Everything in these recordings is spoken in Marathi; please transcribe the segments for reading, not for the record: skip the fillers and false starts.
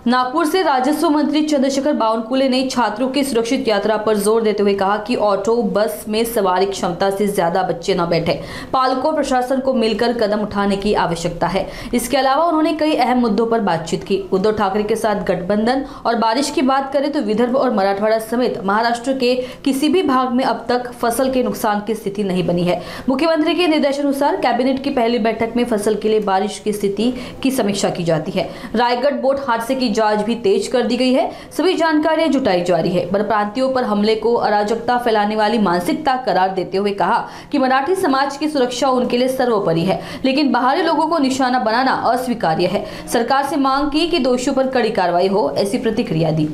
नागपुर से राजस्व मंत्री चंद्रशेखर बावनकुले ने छात्रों की सुरक्षित यात्रा पर जोर देते हुए कहा कि ऑटो बस में सवारी क्षमता से ज्यादा बच्चे न बैठे। पालकों प्रशासन को मिलकर कदम उठाने की आवश्यकता है। इसके अलावा उन्होंने कई अहम मुद्दों पर बातचीत की। उद्धव ठाकरे के साथ गठबंधन और बारिश की बात करें तो विदर्भ और मराठवाड़ा समेत महाराष्ट्र के किसी भी भाग में अब तक फसल के नुकसान की स्थिति नहीं बनी है। मुख्यमंत्री के निर्देशानुसार कैबिनेट की पहली बैठक में फसल के लिए बारिश की स्थिति की समीक्षा की जाती है। रायगढ़ बोट हादसे की जांच भी तेज कर दी गई है। सभी जानकारियां जुटाई जा रही है। परप्रांतियों पर हमले को अराजकता फैलाने वाली मानसिकता करार देते हुए कहा कि मराठी समाज की सुरक्षा उनके लिए सर्वोपरि है, लेकिन बाहरी लोगों को निशाना बनाना अस्वीकार्य है। सरकार से मांग की कि दोषियों पर कड़ी कार्रवाई हो, ऐसी प्रतिक्रिया दी।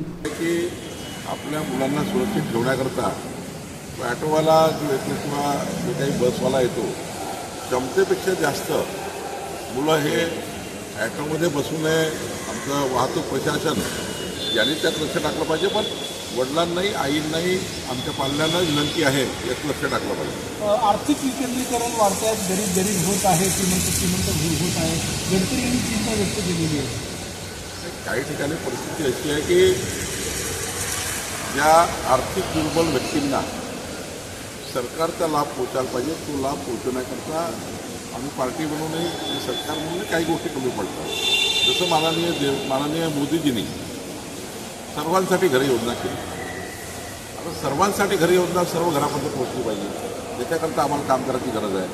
आपल्या मुलांना सुरक्षित ठेवण्याकरता ऑटोवाला जो येतो किंवा जो काही बसवाला येतो क्षमतेपेक्षा जास्त मुलं हे ऑटोमध्ये बसू नये। आमचं वाहतूक प्रशासन यांनी त्यात लक्ष टाकलं पाहिजे, पण वडिलांनाही आईंनाही आमच्या पाल्यांना विनंती आहे यात लक्ष टाकलं पाहिजे। आर्थिक विकेंद्रीकरण वाढत आहे, गरीब होत आहे, श्रीमंत होत आहे, गडकरी यांनी चिंता व्यक्त केलेली आहे। काही ठिकाणी परिस्थिती अशी आहे की ज्या आर्थिक दुर्बल व्यक्तींना सरकारचा लाभ पोहोचायला पाहिजे तो लाभ पोहोचवण्याकरता आम्ही पार्टी बनवूनही सरकार म्हणून काही गोष्टी कमी पडतात। जसं माननीय मोदीजींनी सर्वांसाठी घर योजना केली। आता सर्वांसाठी घर योजना सर्व घरापर्यंत पोहोचली पाहिजे, त्याच्याकरता आम्हाला काम करायची गरज आहे।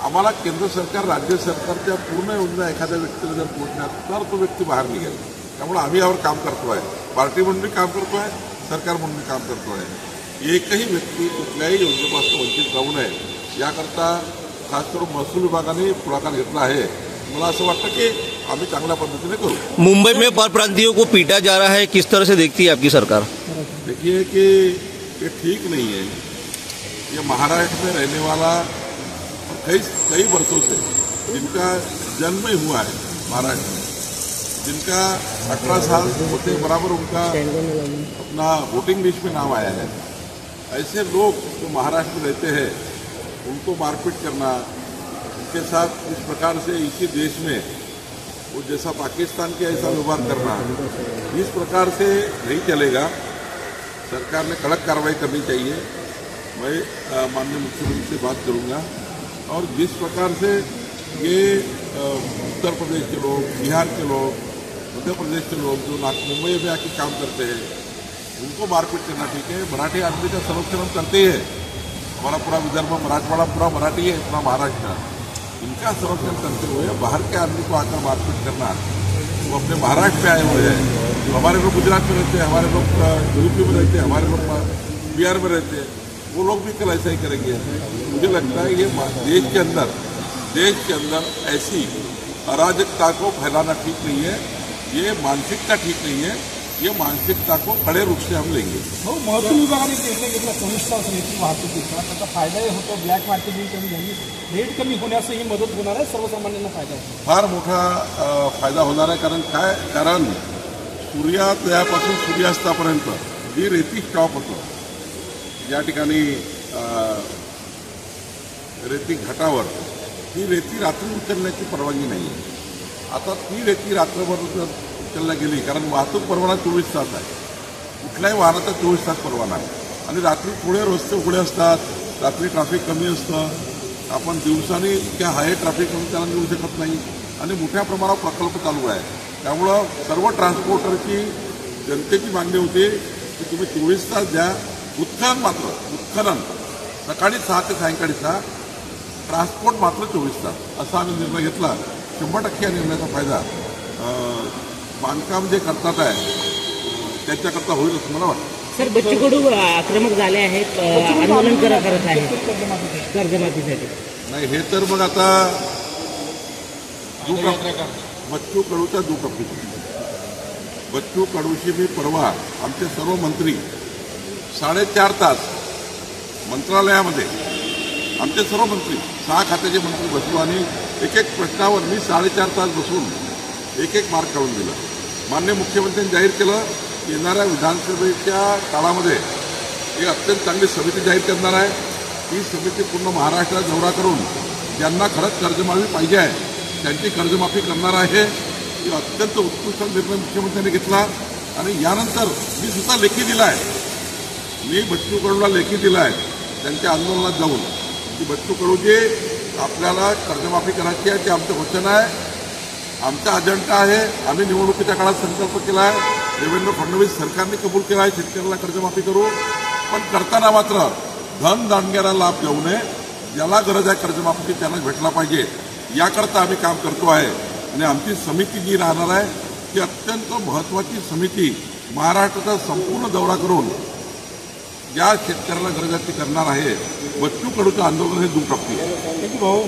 आम्हाला केंद्र सरकार राज्य सरकारच्या पूर्ण योजना एखाद्या व्यक्तीला जर पोहोचणार तर तो व्यक्ती बाहेर निघेल। त्यामुळे आम्ही यावर काम करतो आहे, पार्टी म्हणून काम करतो आहे, सरकार म्हणून काम करतो आहे। एकही व्यक्ती कुठल्याही योजनेपासून वंचित राहू नये याकरता खास करून महसूल विभागाने पुढाकार घेतला आहे। मला असं वाटतं कि आम्ही चांगल्या पद्धतीने करू। मुंबई में परप्रांतियों को पीटा जा रहा है, किस तरह से देखती है आपकी सरकार? देखिए कि ये ठीक नहीं है। ये महाराष्ट्र में रहने वाला कई वर्षों से जिनका जन्म ही हुआ है महाराष्ट्र में, जिनका 18 साल होते बराबर उनका अपना वोटिंग लिस्ट में नाम आया है, ऐसे लोग जो महाराष्ट्र में रहते हैं उनको मारपीट करना, उनके साथ इस प्रकार से इसी देश में वो जैसा पाकिस्तान के ऐसा व्यवहार करना, इस प्रकार से नहीं चलेगा। सरकार ने कड़क कार्रवाई करनी चाहिए। मैं माननीय मुख्यमंत्री से बात करूंगा और जिस प्रकार से ये उत्तर प्रदेश के लोग, बिहार के लोग, मध्य प्रदेश के लोग जो मुंबई में आके काम करते हैं उनको मारपीट करना ठीक है। मराठी आदमी का संरक्षण हम करते हैं, हमारा पूरा विदर्भ मराठवाड़ा पूरा मराठी है, पूरा महाराष्ट्र, इनका संरक्षण करते हुए बाहर के आदमी को आकर मारपीट करना, वो अपने महाराष्ट्र में आए हुए हैं। हमारे लोग गुजरात में रहते हैं, हमारे लोग यूपी में रहते हैं, हमारे लोग बिहार में रहते हैं, वो लोग भी कल ऐसा ही करेंगे। मुझे लगता है ये देश के अंदर ऐसी अराजकता को फैलाना ठीक नहीं है, ये मानसिकता ठीक नहीं है। ये मानसिकता को कड़े रूप से हम लेंगे। महसूल विभागाने निर्णय घेतला 24 तास रेती वाहतुकीचा, त्याचा फायदाही होतो, ब्लॅक मार्केटिंग कमी झाली, रेट कमी होण्यासही मदत होणार आहे, सर्वसामान्यांना फायदा होतो। फार मोठा फायदा होणार आहे। कारण सूर्योदयापासून सूर्यास्तापर्यंत जी रेती स्टॉप होतो, या ठिकाणी रेती घाटावर ही रेती रात्री उचलण्याची परवानगी नाही आहे। आता ती रेती रात्रभर उचलल्या गेली, कारण वाहतूक परवाना 24 तास आहे, कुठल्याही वाहनाचा 24 तास परवाना आहे आणि रात्री थोडे रस्ते उघडे असतात, रात्री ट्रॅफिक कमी असतं, आपण दिवसाने इतक्या हाय ट्रॅफिकमध्ये त्याला नेऊ शकत नाही आणि मोठ्या प्रमाणावर प्रकल्प चालू आहे। त्यामुळं सर्व ट्रान्सपोर्टरची जनतेची मागणी होती की तुम्ही 24 तास द्या, उत्खनन सकाळी 6 ते सायंकाळी 6, ट्रान्सपोर्ट मात्र 24 तास, असा आम्ही निर्णय घेतला। 100% या निर्णयाचा फायदा बांधकाम जे करतात आहे त्याच्याकरता होईल असं मला वाटतं। सर, बच्चू कडू आक्रमक झाले आहेत, आंदोलन करत आहेत कर्जमाफीसाठी। नाही, हे तर मग आता बच्चू कडूचा दुटप्पी। बच्चू कडूशी मी परवा आमचे सर्व मंत्री 4.5 तास मंत्रालयामध्ये, आमचे सर्व मंत्री 6 खात्याचे मंत्री बसलो आणि एक प्रश्नावर मी 4.5 तास बसून एक मार्क काढून दिला। माननीय मुख्यमंत्र्यांनी जाहीर केलं की येणाऱ्या विधानसभेच्या काळामध्ये एक अत्यंत चांगली समिती जाहीर करणार आहे। ही समिती पूर्ण महाराष्ट्रात दौरा करून ज्यांना खरंच कर्जमाफी पाहिजे आहे त्यांची कर्जमाफी करणार आहे। की अत्यंत उत्कृष्ट निर्णय मुख्यमंत्र्यांनी घेतला आणि यानंतर मी सुद्धा लेखी दिला आहे. मी बच्चू कडूला लेखी दिला आहे त्यांच्या आंदोलनात जाऊन की बच्चू कडूजी आपल्याला कर्जमाफी करायची आहे, ते आमचं वचन आहे, आमचा अजेंडा आहे. आम्ही निवडणुकीच्या काळात संकल्प केला आहे, देवेंद्र फडणवीस सरकारने कबूल केला आहे शेतकऱ्याला कर्जमाफी करू, पण करताना मात्र धनदांडग्याला लाभ देऊ नये. ज्याला गरज आहे कर्जमाफीची त्यांना भेटला पाहिजे, याकरता आम्ही काम करतो आहे. आणि आमची समिती जी राहणार आहे ती अत्यंत महत्त्वाची समिती महाराष्ट्राचा संपूर्ण दौरा करून ज्या शेतकऱ्याला गरज आहे ती करणार आहे. बच्चू कडूचं आंदोलन हे दुप्राप्ती आहे. भाऊ